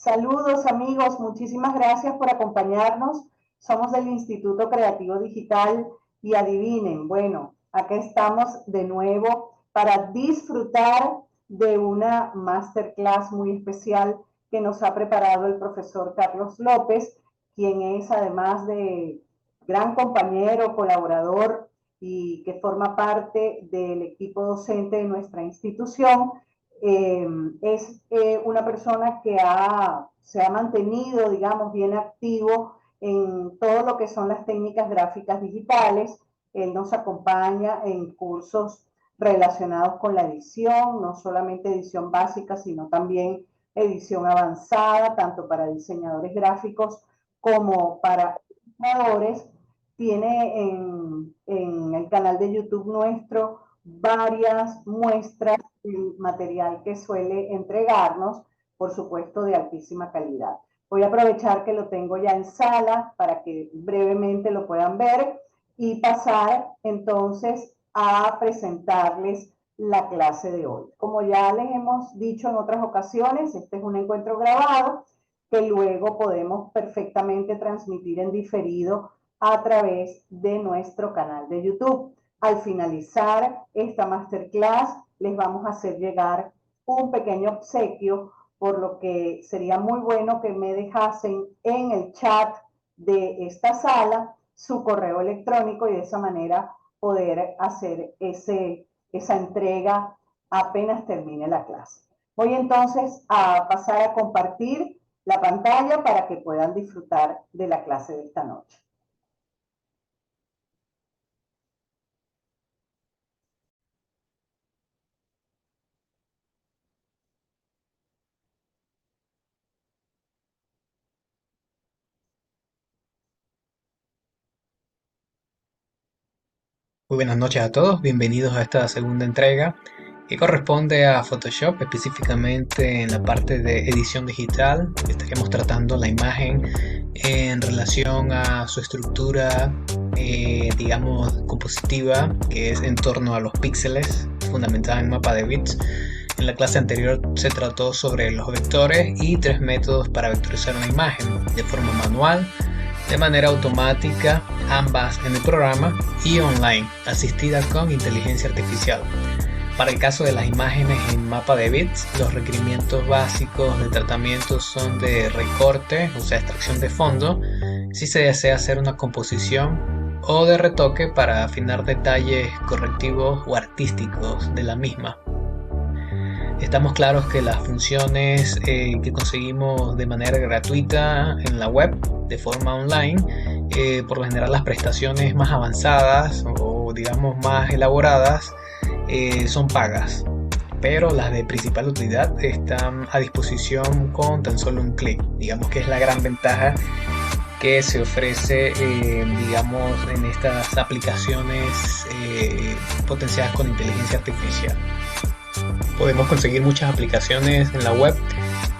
Saludos amigos, muchísimas gracias por acompañarnos. Somos del Instituto Creativo Digital y adivinen, bueno, acá estamos de nuevo para disfrutar de una masterclass muy especial que nos ha preparado el profesor Carlos López, quien es además de gran compañero, colaborador y que forma parte del equipo docente de nuestra institución. Es una persona que se ha mantenido, digamos, bien activo en todo lo que son las técnicas gráficas digitales. Él nos acompaña en cursos relacionados con la edición, no solamente edición básica, sino también edición avanzada, tanto para diseñadores gráficos como para ilustradores. Tiene en el canal de YouTube nuestro varias muestras del material que suele entregarnos, por supuesto de altísima calidad. Voy a aprovechar que lo tengo ya en sala para que brevemente lo puedan ver y pasar entonces a presentarles la clase de hoy. Como ya les hemos dicho en otras ocasiones, este es un encuentro grabado que luego podemos perfectamente transmitir en diferido a través de nuestro canal de YouTube. Al finalizar esta masterclass, les vamos a hacer llegar un pequeño obsequio, por lo que sería muy bueno que me dejasen en el chat de esta sala su correo electrónico y de esa manera poder hacer esa entrega apenas termine la clase. Voy entonces a pasar a compartir la pantalla para que puedan disfrutar de la clase de esta noche. Muy buenas noches a todos, bienvenidos a esta segunda entrega que corresponde a Photoshop, específicamente en la parte de edición digital. Estaremos tratando la imagen en relación a su estructura, digamos, compositiva, que es en torno a los píxeles, fundamentada en mapa de bits. En la clase anterior se trató sobre los vectores y 3 métodos para vectorizar una imagen de forma manual, de manera automática, ambas en el programa, y online, asistida con inteligencia artificial. Para el caso de las imágenes en mapa de bits, los requerimientos básicos de tratamiento son de recorte, o sea, extracción de fondo, si se desea hacer una composición, o de retoque para afinar detalles correctivos o artísticos de la misma. Estamos claros que las funciones que conseguimos de manera gratuita en la web, de forma online, por lo general las prestaciones más avanzadas o digamos más elaboradas son pagas, pero las de principal utilidad están a disposición con tan solo un clic. Digamos que es la gran ventaja que se ofrece digamos en estas aplicaciones potenciadas con inteligencia artificial. Podemos conseguir muchas aplicaciones en la web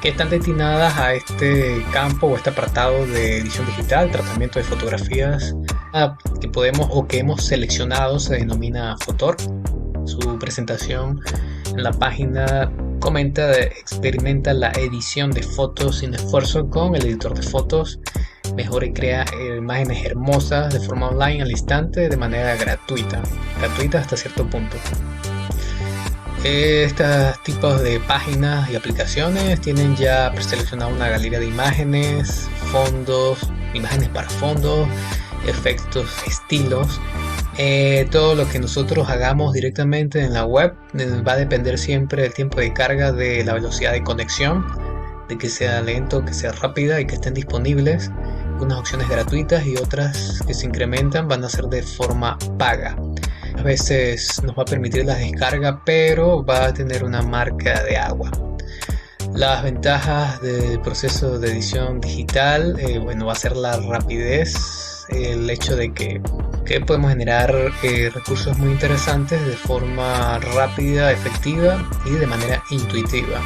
que están destinadas a este campo o este apartado de edición digital, tratamiento de fotografías. Que podemos o que hemos seleccionado se denomina Photor. Su presentación en la página comenta experimenta la edición de fotos sin esfuerzo con el editor de fotos, mejora y crea imágenes hermosas de forma online al instante de manera gratuita hasta cierto punto. Estos tipos de páginas y aplicaciones tienen ya preseleccionada una galería de imágenes, fondos, imágenes para fondos, efectos, estilos. Todo lo que nosotros hagamos directamente en la web va a depender siempre del tiempo de carga, de la velocidad de conexión, de que sea lento, que sea rápida y que estén disponibles. Unas opciones gratuitas y otras que se incrementan van a ser de forma paga. A veces nos va a permitir la descarga, pero va a tener una marca de agua. Las ventajas del proceso de edición digital, va a ser la rapidez, el hecho de que podemos generar recursos muy interesantes de forma rápida, efectiva y de manera intuitiva.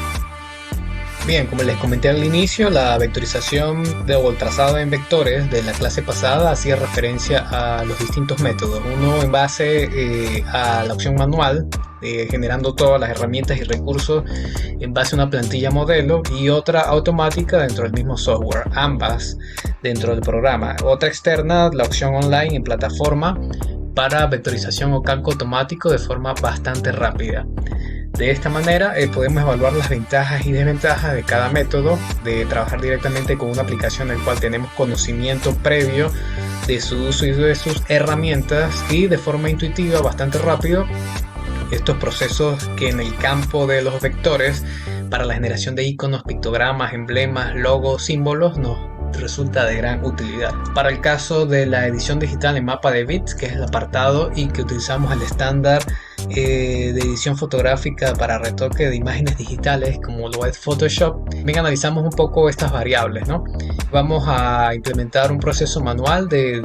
Bien, como les comenté al inicio, la vectorización o el trazado en vectores de la clase pasada hacía referencia a los distintos métodos. Uno en base a la opción manual, generando todas las herramientas y recursos en base a una plantilla modelo, y otra automática dentro del mismo software, ambas dentro del programa. Otra externa, la opción online en plataforma para vectorización o calco automático de forma bastante rápida. De esta manera podemos evaluar las ventajas y desventajas de cada método, de trabajar directamente con una aplicación en la cual tenemos conocimiento previo de su uso y de sus herramientas, y de forma intuitiva, bastante rápido, estos procesos que en el campo de los vectores para la generación de iconos, pictogramas, emblemas, logos, símbolos nos resulta de gran utilidad. Para el caso de la edición digital en mapa de bits, que es el apartado y que utilizamos el estándar de edición fotográfica para retoque de imágenes digitales como lo es Photoshop, también analizamos un poco estas variables, ¿no? Vamos a implementar un proceso manual de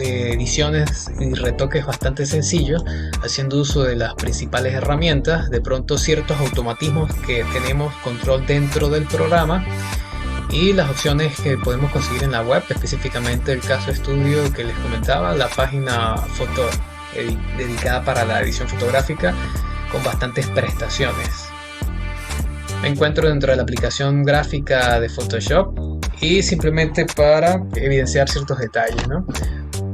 ediciones y retoques bastante sencillos, haciendo uso de las principales herramientas, de pronto ciertos automatismos que tenemos control dentro del programa, y las opciones que podemos conseguir en la web, específicamente el caso estudio que les comentaba, la página foto dedicada para la edición fotográfica con bastantes prestaciones. Me encuentro dentro de la aplicación gráfica de Photoshop y simplemente para evidenciar ciertos detalles, ¿no?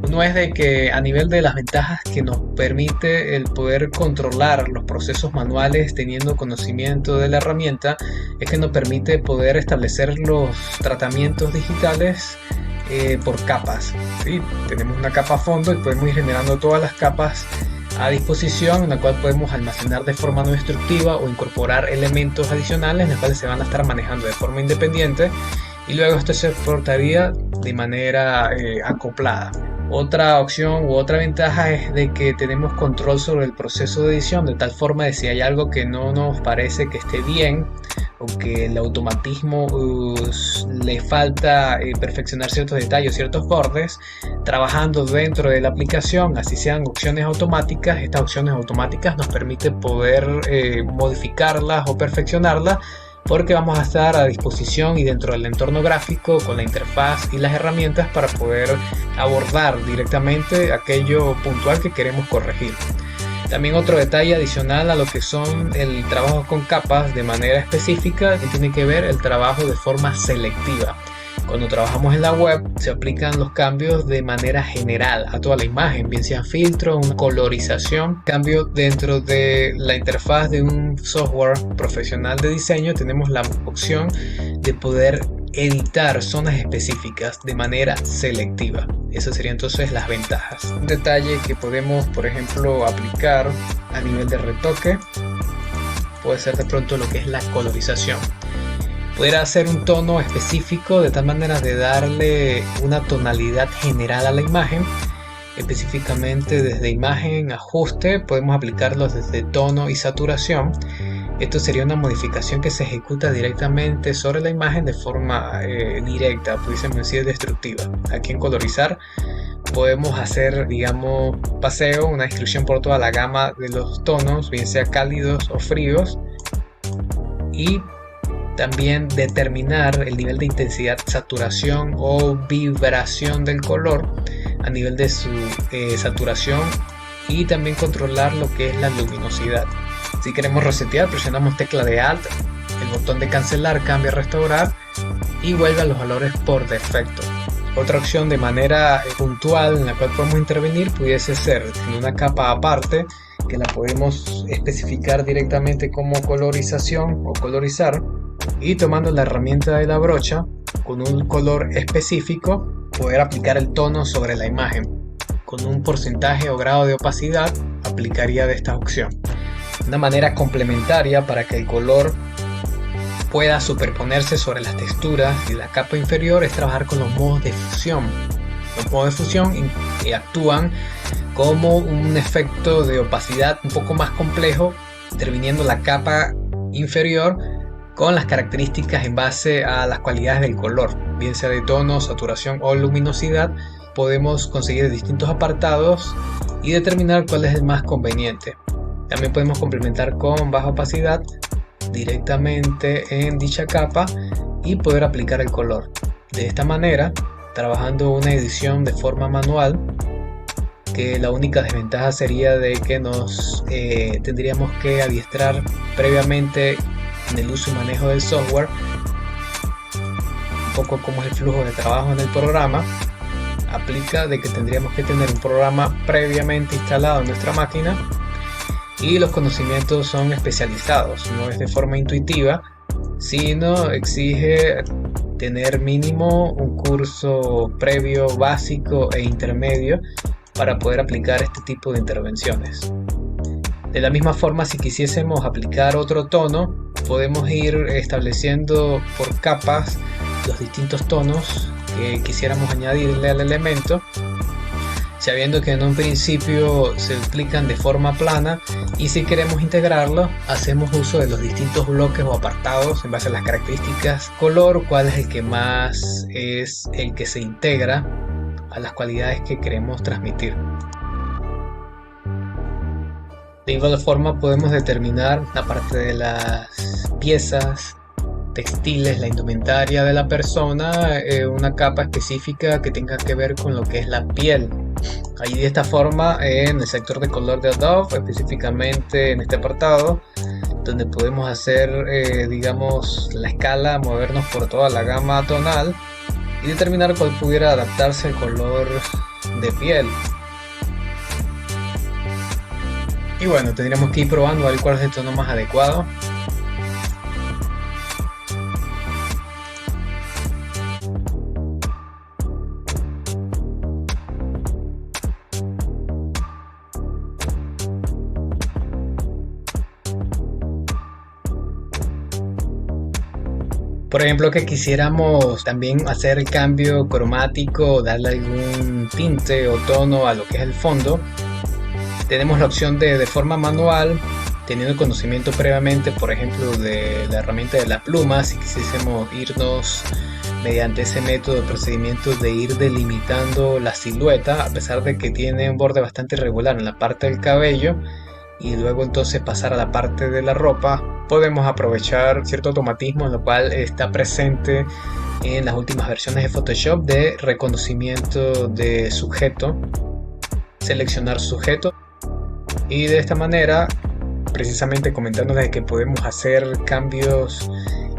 Uno es de que a nivel de las ventajas que nos permite el poder controlar los procesos manuales teniendo conocimiento de la herramienta, es que nos permite poder establecer los tratamientos digitales por capas, ¿sí? Tenemos una capa a fondo y podemos ir generando todas las capas a disposición, en la cual podemos almacenar de forma no destructiva o incorporar elementos adicionales en los cuales se van a estar manejando de forma independiente, y luego esto se exportaría de manera acoplada. Otra opción u otra ventaja es de que tenemos control sobre el proceso de edición, de tal forma de si hay algo que no nos parece que esté bien o que el automatismo le falta perfeccionar ciertos detalles, ciertos bordes, trabajando dentro de la aplicación, así sean opciones automáticas, estas opciones automáticas nos permiten poder modificarlas o perfeccionarlas, porque vamos a estar a disposición y dentro del entorno gráfico con la interfaz y las herramientas para poder abordar directamente aquello puntual que queremos corregir. También otro detalle adicional a lo que son el trabajo con capas de manera específica, que tiene que ver el trabajo de forma selectiva. Cuando trabajamos en la web se aplican los cambios de manera general a toda la imagen, bien sean filtros, una colorización, cambio dentro de la interfaz de un software profesional de diseño. Tenemos la opción de poder editar zonas específicas de manera selectiva. Esas serían entonces las ventajas. Un detalle que podemos, por ejemplo, aplicar a nivel de retoque puede ser de pronto lo que es la colorización. Poder hacer un tono específico de tal manera de darle una tonalidad general a la imagen. Específicamente desde imagen, ajuste, podemos aplicarlos desde tono y saturación. Esto sería una modificación que se ejecuta directamente sobre la imagen de forma directa, pudiésemos decir destructiva. Aquí en colorizar podemos hacer, digamos, paseo, una descripción por toda la gama de los tonos, bien sea cálidos o fríos, y también determinar el nivel de intensidad, saturación o vibración del color a nivel de su saturación, y también controlar lo que es la luminosidad. Si queremos resetear, presionamos tecla de Alt, el botón de cancelar cambia a restaurar y vuelve a los valores por defecto. Otra opción de manera puntual en la cual podemos intervenir pudiese ser en una capa aparte, que la podemos especificar directamente como colorización o colorizar, y tomando la herramienta de la brocha con un color específico poder aplicar el tono sobre la imagen. Con un porcentaje o grado de opacidad aplicaría de esta opción. Una manera complementaria para que el color pueda superponerse sobre las texturas y la capa inferior es trabajar con los modos de fusión. Los modos de fusión actúan como un efecto de opacidad un poco más complejo, interviniendo la capa inferior con las características en base a las cualidades del color, bien sea de tono, saturación o luminosidad. Podemos conseguir distintos apartados y determinar cuál es el más conveniente. También podemos complementar con baja opacidad directamente en dicha capa y poder aplicar el color. De esta manera, trabajando una edición de forma manual, que la única desventaja sería de que nos tendríamos que adiestrar previamente en el uso y manejo del software, un poco como es el flujo de trabajo en el programa. Aplica de que tendríamos que tener un programa previamente instalado en nuestra máquina y los conocimientos son especializados, no es de forma intuitiva, sino exige tener mínimo un curso previo, básico e intermedio para poder aplicar este tipo de intervenciones. De la misma forma, si quisiésemos aplicar otro tono, podemos ir estableciendo por capas los distintos tonos que quisiéramos añadirle al elemento, sabiendo que en un principio se aplican de forma plana, y si queremos integrarlo hacemos uso de los distintos bloques o apartados en base a las características color, cuál es el que más es el que se integra a las cualidades que queremos transmitir. De igual forma podemos determinar la parte de las piezas textiles, la indumentaria de la persona, una capa específica que tenga que ver con lo que es la piel. Ahí de esta forma en el sector de color de Adobe, específicamente en este apartado, donde podemos hacer digamos la escala, movernos por toda la gama tonal y determinar cuál pudiera adaptarse al color de piel. Y bueno, tendríamos que ir probando a ver cuál es el tono más adecuado. Por ejemplo, que quisiéramos también hacer el cambio cromático, darle algún tinte o tono a lo que es el fondo, tenemos la opción de forma manual, teniendo conocimiento previamente, por ejemplo, de la herramienta de la pluma. Si quisiésemos irnos mediante ese método de procedimiento de ir delimitando la silueta, a pesar de que tiene un borde bastante irregular en la parte del cabello, y luego entonces pasar a la parte de la ropa, podemos aprovechar cierto automatismo en lo cual está presente en las últimas versiones de Photoshop de reconocimiento de sujeto, seleccionar sujeto, y de esta manera precisamente comentándoles que podemos hacer cambios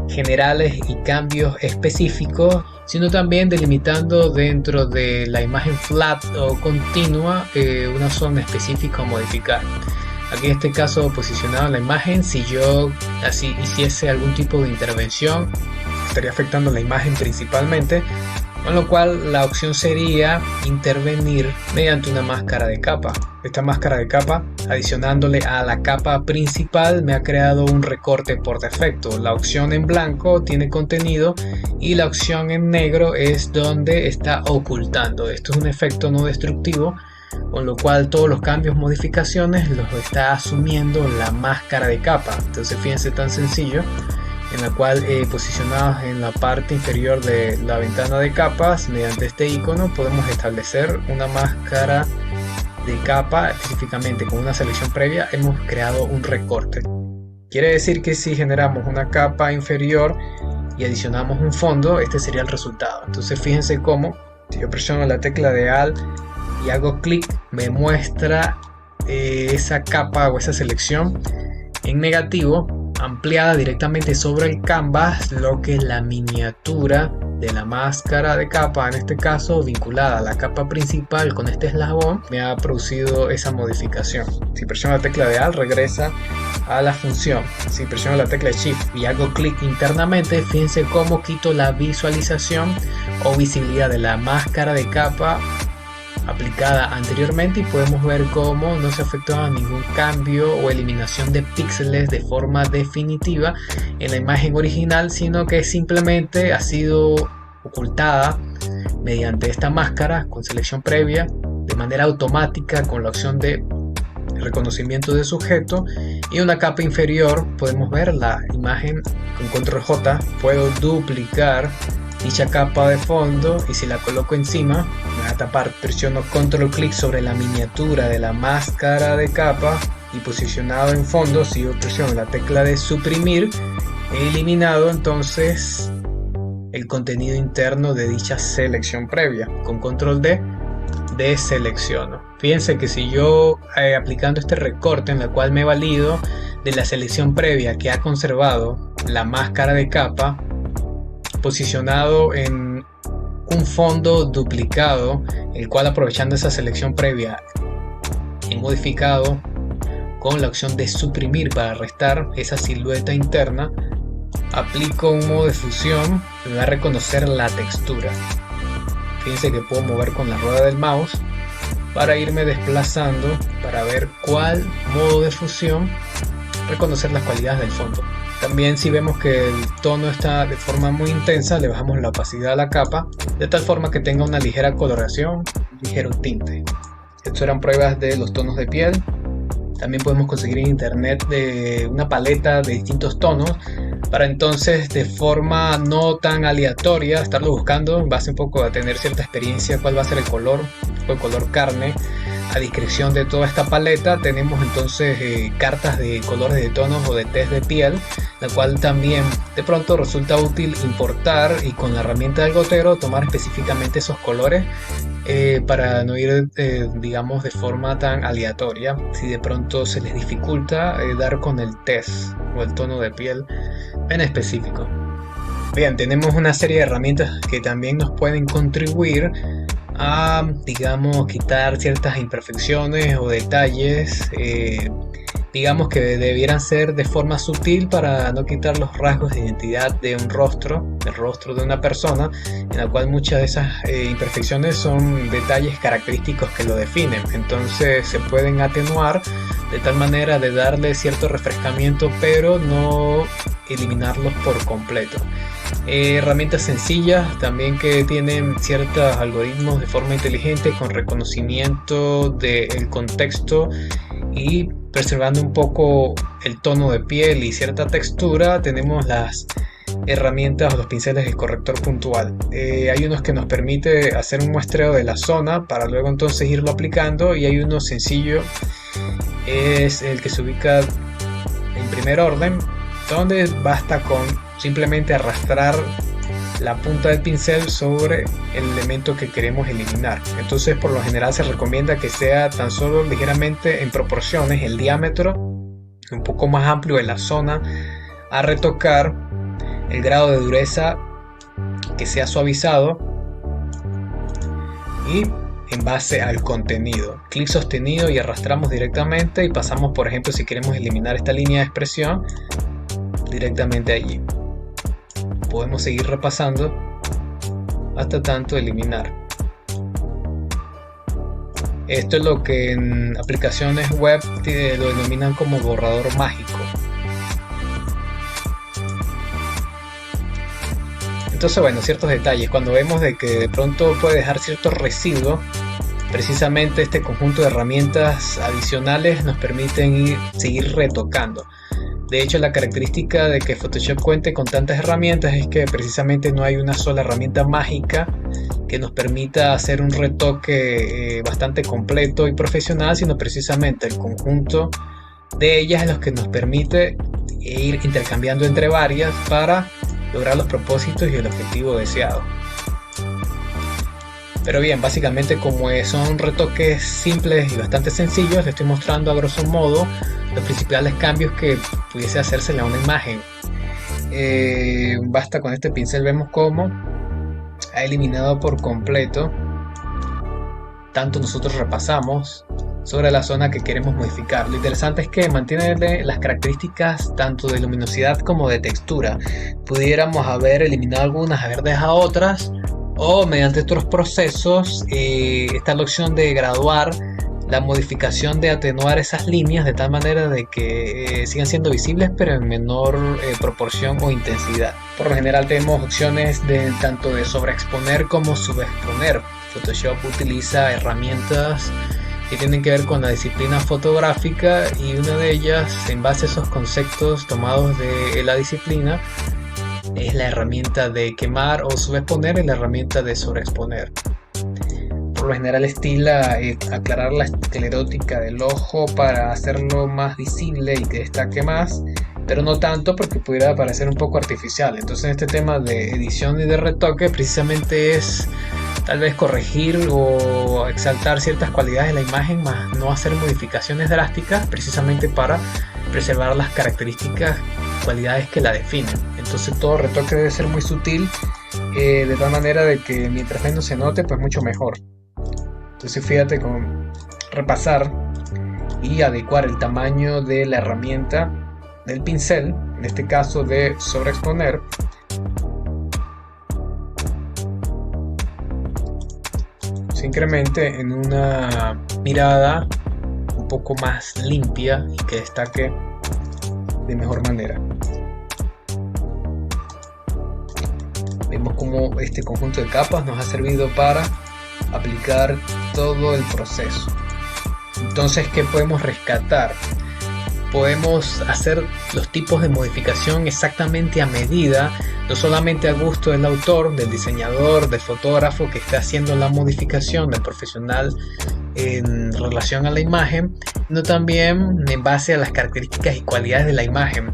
generales y cambios específicos, sino también delimitando dentro de la imagen flat o continua una zona específica a modificar. Aquí en este caso posicionado en la imagen, si yo así hiciese algún tipo de intervención, estaría afectando la imagen principalmente, con lo cual la opción sería intervenir mediante una máscara de capa. Esta máscara de capa, adicionándole a la capa principal, me ha creado un recorte por defecto. La opción en blanco tiene contenido y la opción en negro es donde está ocultando. Esto es un efecto no destructivo, con lo cual todos los cambios, modificaciones los está asumiendo la máscara de capa. Entonces fíjense, tan sencillo, en la cual posicionados en la parte inferior de la ventana de capas, mediante este icono podemos establecer una máscara de capa. Específicamente con una selección previa hemos creado un recorte. Quiere decir que si generamos una capa inferior y adicionamos un fondo, este sería el resultado. Entonces fíjense cómo, si yo presiono la tecla de Alt y hago clic, me muestra esa capa o esa selección en negativo, ampliada directamente sobre el canvas, lo que es la miniatura de la máscara de capa, en este caso vinculada a la capa principal con este eslabón, me ha producido esa modificación. Si presiono la tecla de Alt, regresa a la función. Si presiono la tecla de Shift y hago clic internamente, fíjense cómo quito la visualización o visibilidad de la máscara de capa aplicada anteriormente, y podemos ver cómo no se efectúa ningún cambio o eliminación de píxeles de forma definitiva en la imagen original, sino que simplemente ha sido ocultada mediante esta máscara con selección previa de manera automática con la opción de reconocimiento de sujeto. Y una capa inferior podemos ver la imagen con control J, puedo duplicar dicha capa de fondo y si la coloco encima me va a tapar. Presiono control clic sobre la miniatura de la máscara de capa y posicionado en fondo, si yo presiono la tecla de suprimir, he eliminado entonces el contenido interno de dicha selección previa. Con control D deselecciono. Fíjense que si yo aplicando este recorte en la cual me valido de la selección previa que ha conservado la máscara de capa, posicionado en un fondo duplicado, el cual aprovechando esa selección previa he modificado con la opción de suprimir para restar esa silueta interna, aplico un modo de fusión, me va a reconocer la textura. Fíjense que puedo mover con la rueda del mouse para irme desplazando para ver cuál modo de fusión reconocer las cualidades del fondo. También si vemos que el tono está de forma muy intensa, le bajamos la opacidad a la capa de tal forma que tenga una ligera coloración, un ligero tinte. Estas eran pruebas de los tonos de piel. También podemos conseguir en internet una paleta de distintos tonos para entonces de forma no tan aleatoria estarlo buscando en base un poco a tener cierta experiencia cuál va a ser el color carne a discreción de toda esta paleta. Tenemos entonces cartas de colores de tonos o de test de piel, la cual también de pronto resulta útil importar y con la herramienta del gotero tomar específicamente esos colores para no ir digamos de forma tan aleatoria si de pronto se les dificulta dar con el test o el tono de piel en específico. Bien, tenemos una serie de herramientas que también nos pueden contribuir a, digamos, quitar ciertas imperfecciones o detalles, digamos que debieran ser de forma sutil para no quitar los rasgos de identidad de un rostro, el rostro de una persona, en la cual muchas de esas imperfecciones son detalles característicos que lo definen. Entonces se pueden atenuar de tal manera de darle cierto refrescamiento, pero no eliminarlos por completo. Herramientas sencillas también que tienen ciertos algoritmos de forma inteligente con reconocimiento del contexto y preservando un poco el tono de piel y cierta textura. Tenemos las herramientas o los pinceles de corrector puntual. Hay unos que nos permite hacer un muestreo de la zona para luego entonces irlo aplicando, y hay uno sencillo, es el que se ubica en primer orden, donde basta con simplemente arrastrar la punta del pincel sobre el elemento que queremos eliminar. Entonces por lo general se recomienda que sea tan solo ligeramente en proporciones el diámetro un poco más amplio de la zona a retocar, el grado de dureza que sea suavizado y en base al contenido. Clic sostenido y arrastramos directamente y pasamos, por ejemplo, si queremos eliminar esta línea de expresión, directamente allí. Podemos seguir repasando hasta tanto eliminar. Esto es lo que en aplicaciones web lo denominan como borrador mágico. Entonces, bueno, ciertos detalles. Cuando vemos de que de pronto puede dejar cierto residuo, precisamente este conjunto de herramientas adicionales nos permiten seguir retocando. De hecho, la característica de que Photoshop cuente con tantas herramientas es que precisamente no hay una sola herramienta mágica que nos permita hacer un retoque bastante completo y profesional, sino precisamente el conjunto de ellas es lo que nos permite ir intercambiando entre varias para lograr los propósitos y el objetivo deseado. Pero bien, básicamente como son retoques simples y bastante sencillos, les estoy mostrando a grosso modo los principales cambios que pudiese hacerse a una imagen. Basta con este pincel, vemos cómo ha eliminado por completo, tanto nosotros repasamos sobre la zona que queremos modificar. Lo interesante es que mantiene las características tanto de luminosidad como de textura. Pudiéramos haber eliminado algunas, haber dejado otras, o mediante otros procesos está la opción de graduar la modificación, de atenuar esas líneas de tal manera de que sigan siendo visibles pero en menor proporción o intensidad. Por lo general tenemos opciones de tanto de sobreexponer como subexponer. Photoshop utiliza herramientas que tienen que ver con la disciplina fotográfica, y una de ellas, en base a esos conceptos tomados de la disciplina, es la herramienta de quemar o subexponer y la herramienta de sobreexponer. por lo general estila aclarar la esclerótica del ojo para hacerlo más visible y que destaque más, pero no tanto porque pudiera parecer un poco artificial. Entonces este tema de edición y de retoque precisamente es tal vez corregir o exaltar ciertas cualidades de la imagen, más no hacer modificaciones drásticas, precisamente para preservar las características, cualidades que la definen. Entonces todo retoque debe ser muy sutil, de tal manera de que mientras menos se note, pues mucho mejor. Entonces fíjate con repasar y adecuar el tamaño de la herramienta del pincel, en este caso de sobreexponer, se incremente en una mirada un poco más limpia y que destaque de mejor manera. Vemos cómo este conjunto de capas nos ha servido para aplicar todo el proceso. Entonces, ¿qué podemos rescatar? Podemos hacer los tipos de modificación exactamente a medida, no solamente a gusto del autor, del diseñador, del fotógrafo que está haciendo la modificación, del profesional en relación a la imagen, sino también en base a las características y cualidades de la imagen.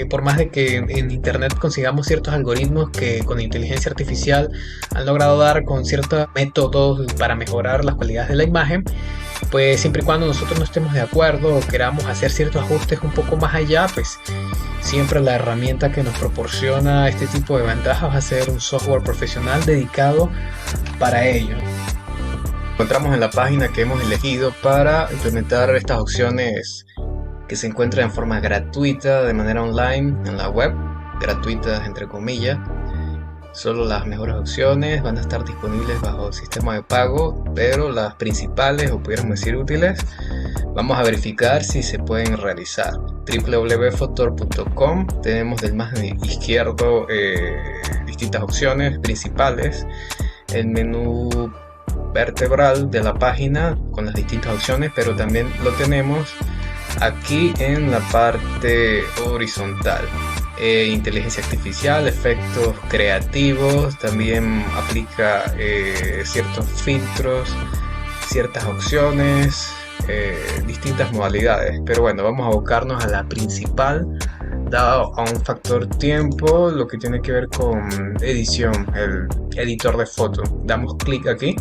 Por más de que en internet consigamos ciertos algoritmos que con inteligencia artificial han logrado dar con ciertos métodos para mejorar las cualidades de la imagen, pues siempre y cuando nosotros no estemos de acuerdo o queramos hacer ciertos ajustes un poco más allá, pues siempre la herramienta que nos proporciona este tipo de ventajas va a ser un software profesional dedicado para ello. Encontramos en la página que hemos elegido para implementar estas opciones que se encuentran en forma gratuita de manera online en la web, gratuitas entre comillas. Solo las mejores opciones van a estar disponibles bajo el sistema de pago, pero las principales, o pudiéramos decir útiles, vamos a verificar si se pueden realizar. www.fotor.com. Tenemos del más izquierdo distintas opciones principales. El menú vertebral de la página con las distintas opciones, pero también lo tenemos aquí en la parte horizontal. Inteligencia artificial, efectos creativos, también aplica ciertos filtros, ciertas opciones, distintas modalidades. Pero bueno, vamos a abocarnos a la principal, dado a un factor tiempo, lo que tiene que ver con edición, el editor de fotos. Damos clic aquí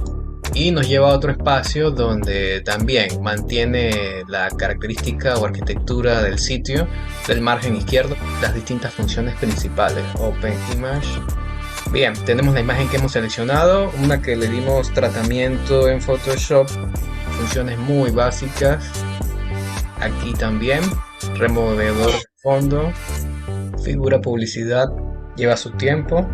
y nos lleva a otro espacio donde también mantiene la característica o arquitectura del sitio. Del margen izquierdo, las distintas funciones principales. Open Image. Bien, tenemos la imagen que hemos seleccionado, una que le dimos tratamiento en Photoshop, funciones muy básicas. Aquí también removedor de fondo, figura publicidad, lleva su tiempo.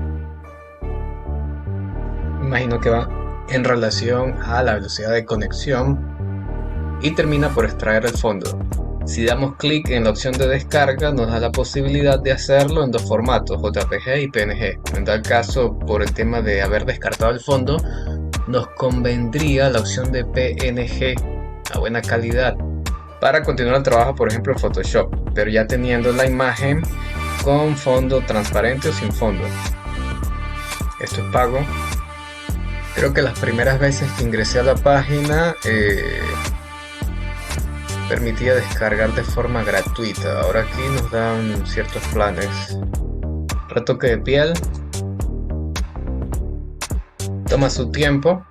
Imagino que va en relación a la velocidad de conexión y termina por extraer el fondo. Si damos clic en la opción de descarga, nos da la posibilidad de hacerlo en dos formatos, JPG y PNG. En tal caso, por el tema de haber descartado el fondo, nos convendría la opción de PNG a buena calidad para continuar el trabajo, por ejemplo en Photoshop, pero ya teniendo la imagen con fondo transparente o sin fondo. Esto es pago. Creo que las primeras veces que ingresé a la página permitía descargar de forma gratuita. Ahora aquí nos dan ciertos planes. Retoque de piel. Toma su tiempo.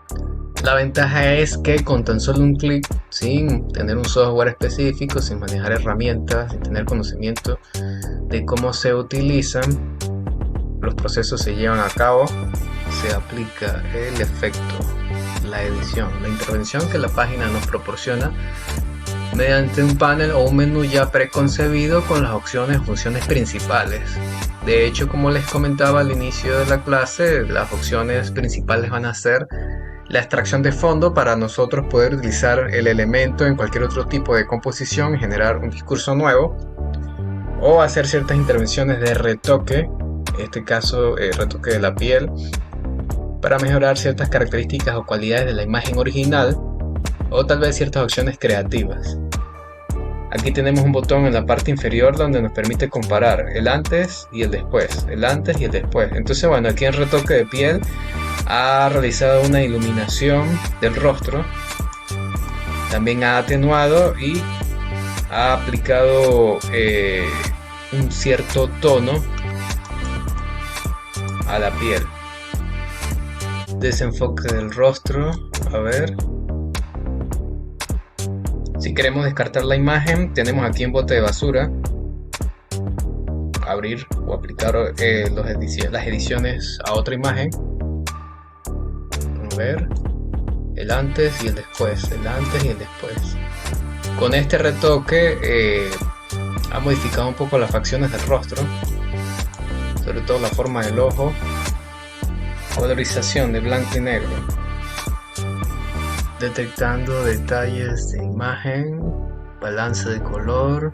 La ventaja es que con tan solo un clic, sin tener un software específico, sin manejar herramientas, sin tener conocimiento de cómo se utilizan, los procesos se llevan a cabo. Se aplica el efecto, la edición, la intervención que la página nos proporciona mediante un panel o un menú ya preconcebido con las opciones o funciones principales. De hecho, como les comentaba al inicio de la clase, las opciones principales van a ser la extracción de fondo para nosotros poder utilizar el elemento en cualquier otro tipo de composición y generar un discurso nuevo, o hacer ciertas intervenciones de retoque, en este caso retoque de la piel, para mejorar ciertas características o cualidades de la imagen original, o tal vez ciertas opciones creativas. Aquí tenemos un botón en la parte inferior donde nos permite comparar el antes y el después, el antes y el después. Entonces bueno, aquí en retoque de piel ha realizado una iluminación del rostro, también ha atenuado y ha aplicado un cierto tono a la piel. Desenfoque del rostro, a ver. Si queremos descartar la imagen, tenemos aquí en bote de basura, abrir o aplicar las ediciones a otra imagen. A ver, el antes y el después, el antes y el después. Con este retoque ha modificado un poco las facciones del rostro, sobre todo la forma del ojo. Colorización de blanco y negro, detectando detalles de imagen, balance de color.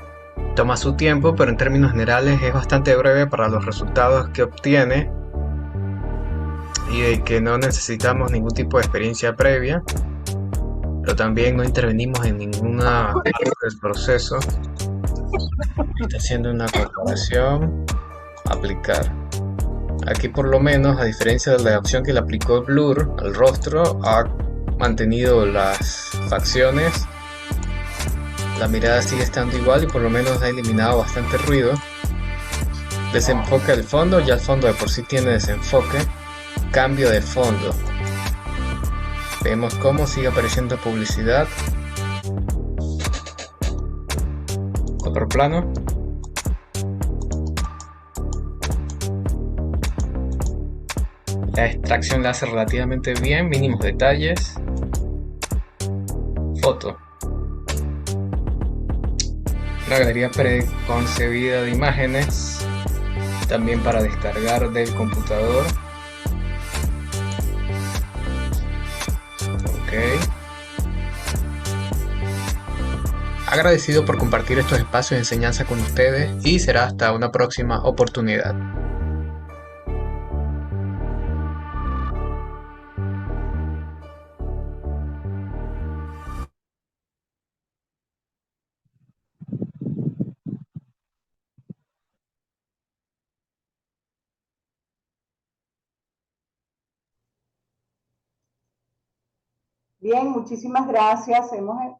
Toma su tiempo, pero en términos generales es bastante breve para los resultados que obtiene y de que no necesitamos ningún tipo de experiencia previa, pero también no intervenimos en ninguna parte del proceso. Está haciendo una comparación, aplicar. Aquí por lo menos, a diferencia de la opción que le aplicó Blur al rostro, ha mantenido las facciones, la mirada sigue estando igual y por lo menos ha eliminado bastante ruido. Desenfoque el fondo, ya el fondo de por sí tiene desenfoque. Cambio de fondo, vemos cómo sigue apareciendo publicidad. Otro plano. La extracción la hace relativamente bien, mínimos detalles. Foto. Una galería preconcebida de imágenes, también para descargar del computador. Ok. Agradecido por compartir estos espacios de enseñanza con ustedes y será hasta una próxima oportunidad. Bien, muchísimas gracias.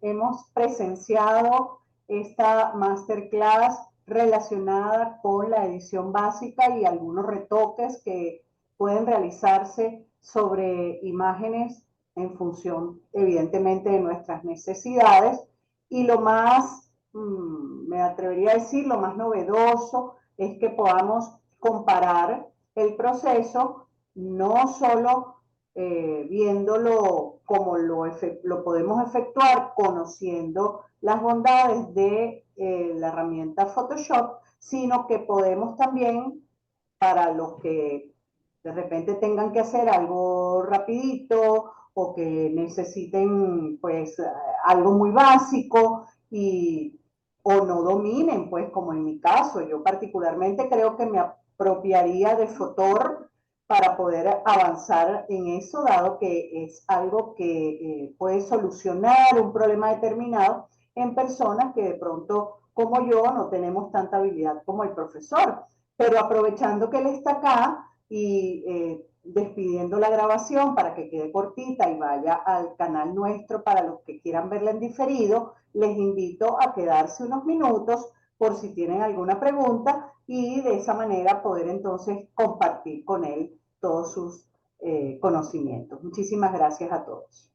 Hemos presenciado esta masterclass relacionada con la edición básica y algunos retoques que pueden realizarse sobre imágenes en función, evidentemente, de nuestras necesidades. Y lo más, me atrevería a decir, lo más novedoso es que podamos comparar el proceso no solo viéndolo como lo podemos efectuar, conociendo las bondades de la herramienta Photoshop, sino que podemos también, para los que de repente tengan que hacer algo rapidito o que necesiten pues algo muy básico y o no dominen, pues como en mi caso, yo particularmente creo que me apropiaría de Photor para poder avanzar en eso, dado que es algo que puede solucionar un problema determinado en personas que de pronto, como yo, no tenemos tanta habilidad como el profesor. Pero aprovechando que él está acá y despidiendo la grabación para que quede cortita y vaya al canal nuestro para los que quieran verla en diferido, les invito a quedarse unos minutos por si tienen alguna pregunta y de esa manera poder entonces compartir con él todos sus conocimientos. Muchísimas gracias a todos.